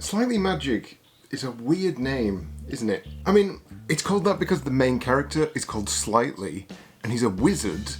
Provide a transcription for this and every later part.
Slightly Magic is a weird name, isn't it? I mean, it's called that because the main character is called Slightly, and he's a wizard,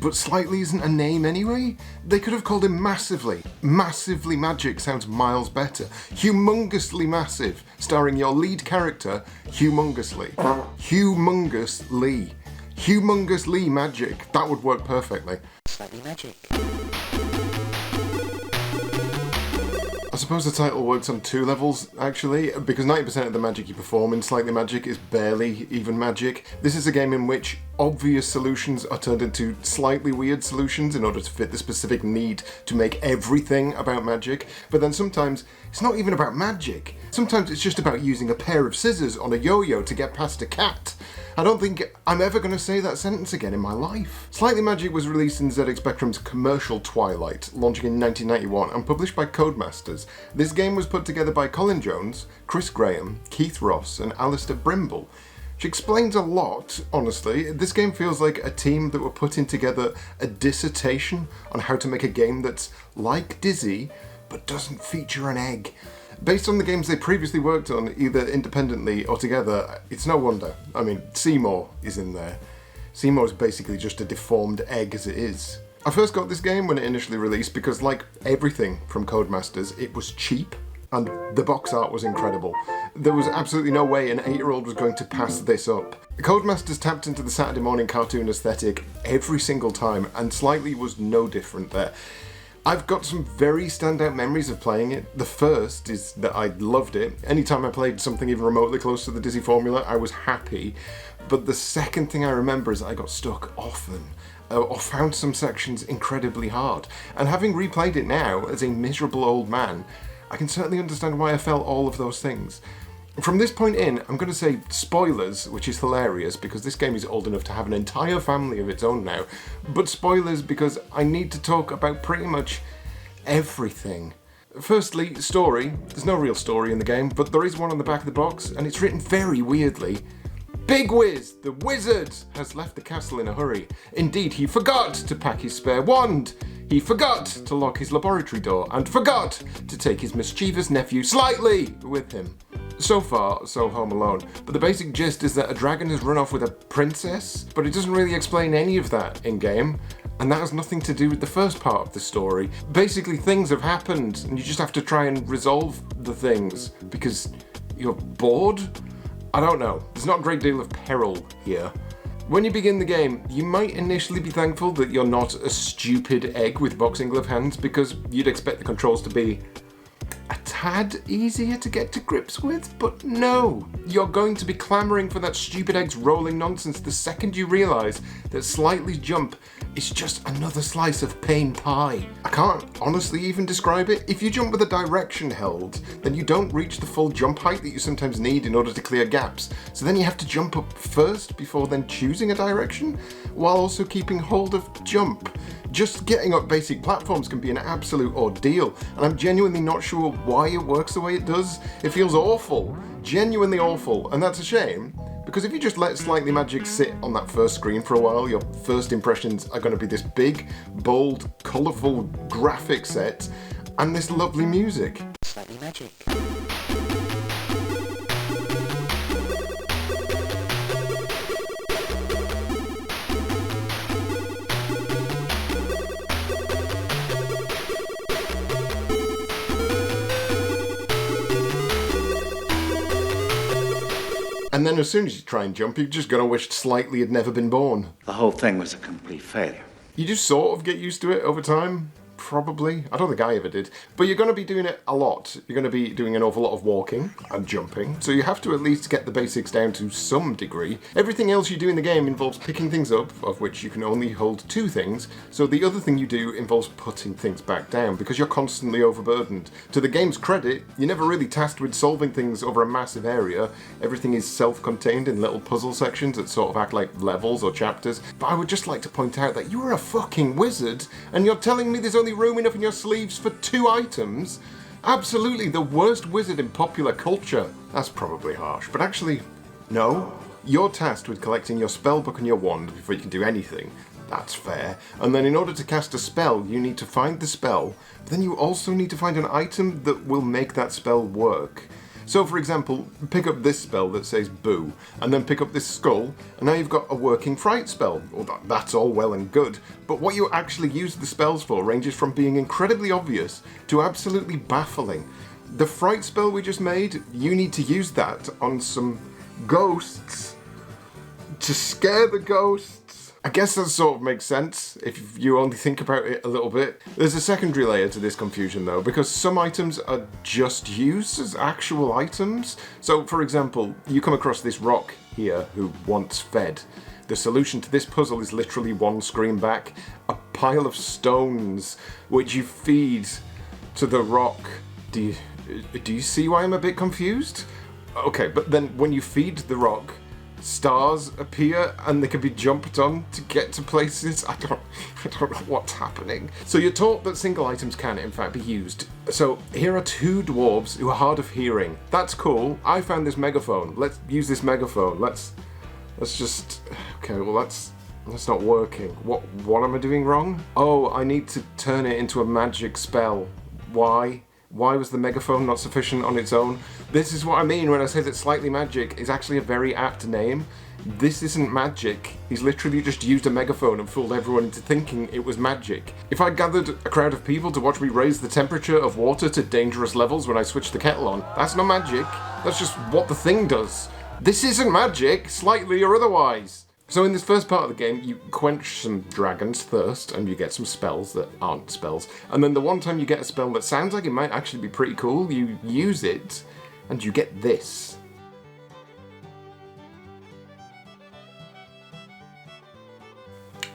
but Slightly isn't a name anyway? They could have called him Massively. Massively Magic sounds miles better. Humongously Massive, starring your lead character, Humongously. Humongously. Humongously Magic. That would work perfectly. Slightly Magic. I suppose the title works on two levels, actually, because 90% of the magic you perform in Slightly Magic is barely even magic. This is a game in which obvious solutions are turned into slightly weird solutions in order to fit the specific need to make everything about magic, but then sometimes it's not even about magic. Sometimes it's just about using a pair of scissors on a yo-yo to get past a cat. I don't think I'm ever going to say that sentence again in my life. Slightly Magic was released in ZX Spectrum's commercial Twilight, launching in 1991 and published by Codemasters. This game was put together by Colin Jones, Chris Graham, Keith Ross and Alistair Brimble, which explains a lot, honestly. This game feels like a team that were putting together a dissertation on how to make a game that's like Dizzy, but doesn't feature an egg. Based on the games they previously worked on, either independently or together, it's no wonder. I mean, Seymour is in there. Seymour is basically just a deformed egg as it is. I first got this game when it initially released because, like everything from Codemasters, it was cheap and the box art was incredible. There was absolutely no way an 8-year-old was going to pass this up. Codemasters tapped into the Saturday morning cartoon aesthetic every single time, and Slightly was no different there. I've got some very standout memories of playing it. The first is that I loved it. Anytime I played something even remotely close to the Dizzy formula, I was happy. But the second thing I remember is that I got stuck often, or found some sections incredibly hard. And having replayed it now as a miserable old man, I can certainly understand why I felt all of those things. From this point in, I'm going to say spoilers, which is hilarious because this game is old enough to have an entire family of its own now, but spoilers because I need to talk about pretty much everything. Firstly, story. There's no real story in the game, but there is one on the back of the box, and it's written very weirdly. Big Wiz, the wizard, has left the castle in a hurry. Indeed, he forgot to pack his spare wand. He forgot to lock his laboratory door, and forgot to take his mischievous nephew Slightly with him. So far, so Home Alone, but the basic gist is that a dragon has run off with a princess, but it doesn't really explain any of that in-game, and that has nothing to do with the first part of the story. Basically, things have happened, and you just have to try and resolve the things, because you're bored? I don't know. There's not a great deal of peril here. When you begin the game, you might initially be thankful that you're not a stupid egg with boxing glove hands, because you'd expect the controls to be a tad easier to get to grips with, but no. You're going to be clamouring for that stupid egg's rolling nonsense the second you realise that Slightly's jump is just another slice of pain pie. I can't honestly even describe it. If you jump with a direction held, then you don't reach the full jump height that you sometimes need in order to clear gaps. So then you have to jump up first before then choosing a direction, while also keeping hold of jump. Just getting up basic platforms can be an absolute ordeal, and I'm genuinely not sure why it works the way it does. It feels awful, genuinely awful, and that's a shame, because if you just let Slightly Magic sit on that first screen for a while, your first impressions are going to be this big, bold, colourful graphic set, and this lovely music. Slightly Magic. And then as soon as you try and jump, you're just going to wish Slightly had never been born. The whole thing was a complete failure. You just sort of get used to it over time. Probably. I don't think I ever did. But you're going to be doing it a lot. You're going to be doing an awful lot of walking and jumping. So you have to at least get the basics down to some degree. Everything else you do in the game involves picking things up, of which you can only hold 2 things. So the other thing you do involves putting things back down because you're constantly overburdened. To the game's credit, you're never really tasked with solving things over a massive area. Everything is self-contained in little puzzle sections that sort of act like levels or chapters. But I would just like to point out that you are a fucking wizard and you're telling me there's only room enough in your sleeves for 2 items? Absolutely the worst wizard in popular culture. That's probably harsh, but actually, no. You're tasked with collecting your spellbook and your wand before you can do anything. That's fair. And then in order to cast a spell, you need to find the spell, but then you also need to find an item that will make that spell work. So for example, pick up this spell that says boo, and then pick up this skull, and now you've got a working fright spell. Well, that's all well and good, but what you actually use the spells for ranges from being incredibly obvious to absolutely baffling. The fright spell we just made, you need to use that on some ghosts to scare the ghosts. I guess that sort of makes sense if you only think about it a little bit. There's a secondary layer to this confusion though, because some items are just used as actual items. So for example, you come across this rock here who wants fed. The solution to this puzzle is literally one screen back, a pile of stones which you feed to the rock. Do you see why I'm a bit confused? Okay, but then when you feed the rock, stars appear and they can be jumped on to get to places. I don't know what's happening. So you're taught that single items can in fact be used. So here are two dwarves who are hard of hearing. That's cool. I found this megaphone. Let's use this megaphone. Let's just... Okay, well that's not working. What am I doing wrong? Oh, I need to turn it into a magic spell. Why? Why was the megaphone not sufficient on its own? This is what I mean when I say that Slightly Magic is actually a very apt name. This isn't magic. He's literally just used a megaphone and fooled everyone into thinking it was magic. If I gathered a crowd of people to watch me raise the temperature of water to dangerous levels when I switch the kettle on, that's not magic. That's just what the thing does. This isn't magic, slightly or otherwise. So in this first part of the game, you quench some dragon's thirst and you get some spells that aren't spells. And then the one time you get a spell that sounds like it might actually be pretty cool, you use it and you get this.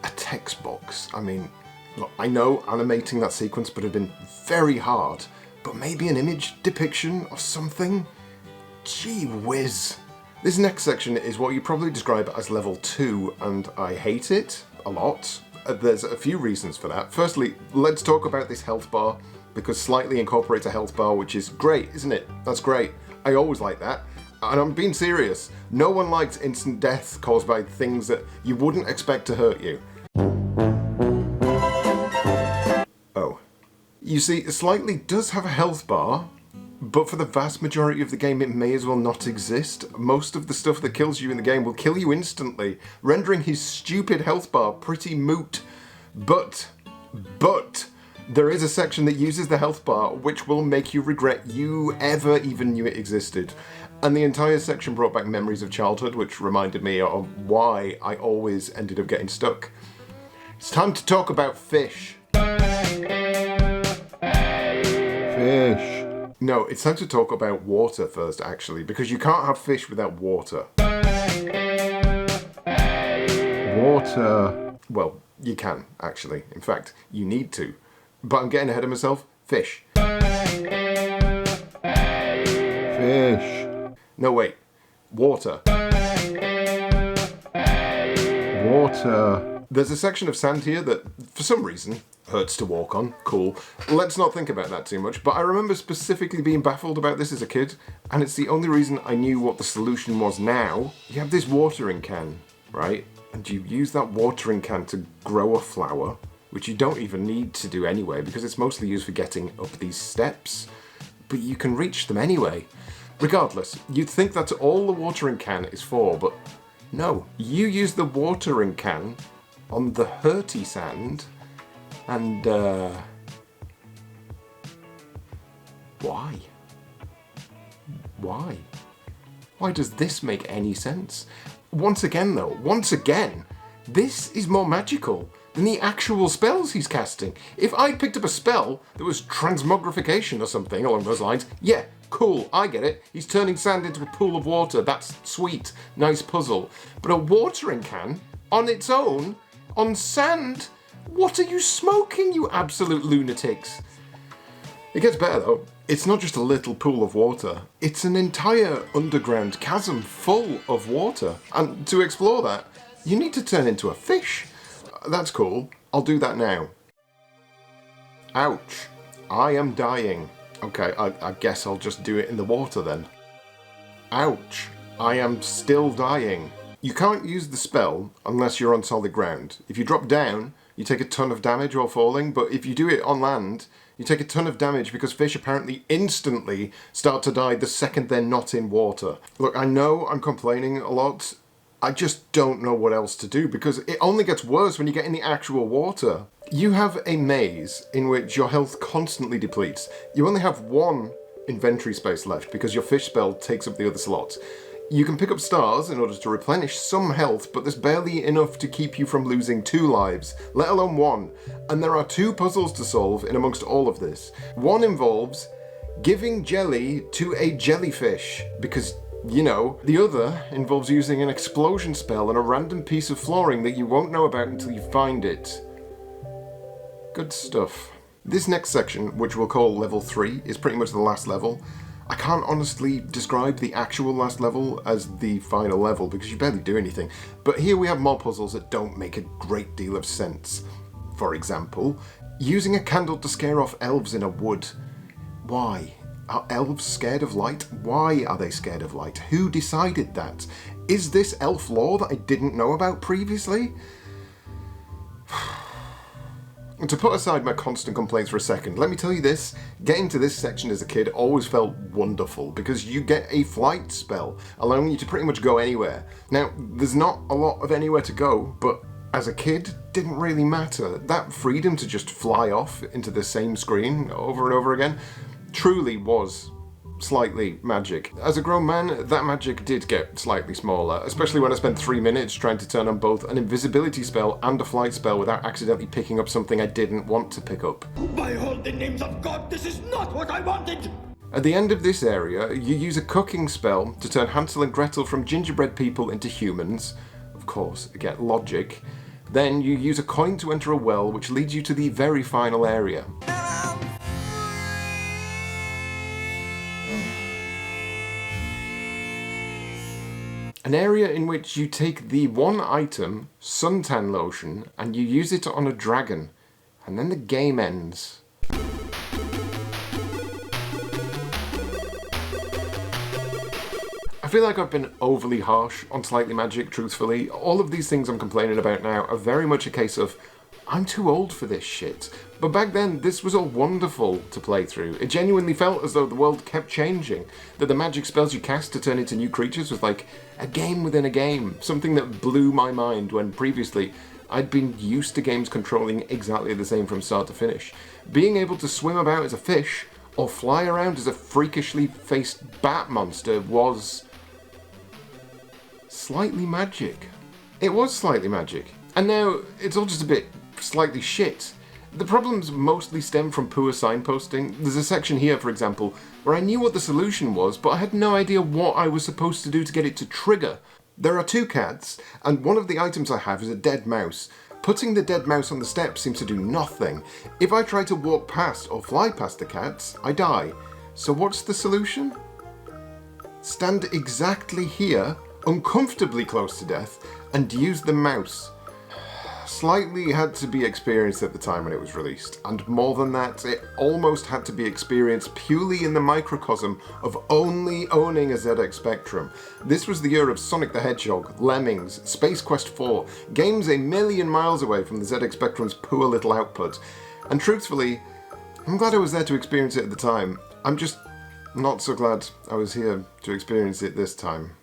A text box. I mean, look, I know animating that sequence would have been very hard, but maybe an image depiction of something? Gee whiz. This next section is what you probably describe as level 2, and I hate it a lot. There's a few reasons for that. Firstly, let's talk about this health bar, because Slightly incorporates a health bar, which is great, isn't it? That's great. I always like that. And I'm being serious. No one likes instant death caused by things that you wouldn't expect to hurt you. Oh. You see, Slightly does have a health bar, but for the vast majority of the game it may as well not exist. Most of the stuff that kills you in the game will kill you instantly, rendering his stupid health bar pretty moot. But, there is a section that uses the health bar which will make you regret you ever even knew it existed. And the entire section brought back memories of childhood, which reminded me of why I always ended up getting stuck. It's time to talk about fish. Fish. No, it's time to talk about water first, actually, because you can't have fish without water. Water. Well, you can, actually. In fact, you need to. But I'm getting ahead of myself. Fish. Fish. No, wait. Water. Water. There's a section of sand here that, for some reason, hurts to walk on. Cool. Let's not think about that too much, but I remember specifically being baffled about this as a kid, and it's the only reason I knew what the solution was now. You have this watering can, right? And you use that watering can to grow a flower, which you don't even need to do anyway, because it's mostly used for getting up these steps, but you can reach them anyway. Regardless, you'd think that's all the watering can is for, but no. You use the watering can on the hurty sand, and why? Why? Why does this make any sense? Once again though, this is more magical than the actual spells he's casting. If I'd picked up a spell that was transmogrification or something along those lines, yeah, cool, I get it. He's turning sand into a pool of water, that's sweet, nice puzzle. But a watering can, on its own, on sand? What are you smoking, you absolute lunatics? It gets better though. It's not just a little pool of water. It's an entire underground chasm full of water. And to explore that, you need to turn into a fish. That's cool. I'll do that now. Ouch. I am dying. Okay, I guess I'll just do it in the water then. Ouch. I am still dying. You can't use the spell unless you're on solid ground. If you drop down, you take a ton of damage while falling, but if you do it on land, you take a ton of damage because fish apparently instantly start to die the second they're not in water. Look, I know I'm complaining a lot. I just don't know what else to do because it only gets worse when you get in the actual water. You have a maze in which your health constantly depletes. You only have one inventory space left because your fish spell takes up the other slots. You can pick up stars in order to replenish some health, but there's barely enough to keep you from losing 2 lives, let alone 1. And there are 2 puzzles to solve in amongst all of this. One involves giving jelly to a jellyfish, because, you know. The other involves using an explosion spell on a random piece of flooring that you won't know about until you find it. Good stuff. This next section, which we'll call level 3, is pretty much the last level. I can't honestly describe the actual last level as the final level because you barely do anything, but here we have more puzzles that don't make a great deal of sense. For example, using a candle to scare off elves in a wood. Why? Are elves scared of light? Why are they scared of light? Who decided that? Is this elf lore that I didn't know about previously? And to put aside my constant complaints for a second, let me tell you this, getting to this section as a kid always felt wonderful because you get a flight spell, allowing you to pretty much go anywhere. Now, there's not a lot of anywhere to go, but as a kid, didn't really matter. That freedom to just fly off into the same screen over and over again truly was slightly magic. As a grown man, that magic did get slightly smaller, especially when I spent 3 minutes trying to turn on both an invisibility spell and a flight spell without accidentally picking up something I didn't want to pick up. By all the names of God, this is not what I wanted! At the end of this area, you use a cooking spell to turn Hansel and Gretel from gingerbread people into humans. Of course, again, logic. Then you use a coin to enter a well, which leads you to the very final area. An area in which you take the one item, suntan lotion, and you use it on a dragon. And then the game ends. I feel like I've been overly harsh on Slightly Magic, truthfully. All of these things I'm complaining about now are very much a case of, I'm too old for this shit. But back then, this was all wonderful to play through. It genuinely felt as though the world kept changing, that the magic spells you cast to turn into new creatures was like a game within a game, something that blew my mind when previously I'd been used to games controlling exactly the same from start to finish. Being able to swim about as a fish, or fly around as a freakishly faced bat monster was slightly magic. It was slightly magic. And now, it's all just a bit slightly shit. The problems mostly stem from poor signposting. There's a section here, for example, where I knew what the solution was, but I had no idea what I was supposed to do to get it to trigger. There are 2 cats, and one of the items I have is a dead mouse. Putting the dead mouse on the step seems to do nothing. If I try to walk past or fly past the cats, I die. So what's the solution? Stand exactly here, uncomfortably close to death, and use the mouse. Slightly had to be experienced at the time when it was released, and more than that, it almost had to be experienced purely in the microcosm of only owning a ZX Spectrum. This was the year of Sonic the Hedgehog, Lemmings, Space Quest 4, games a million miles away from the ZX Spectrum's poor little output. And truthfully, I'm glad I was there to experience it at the time. I'm just not so glad I was here to experience it this time.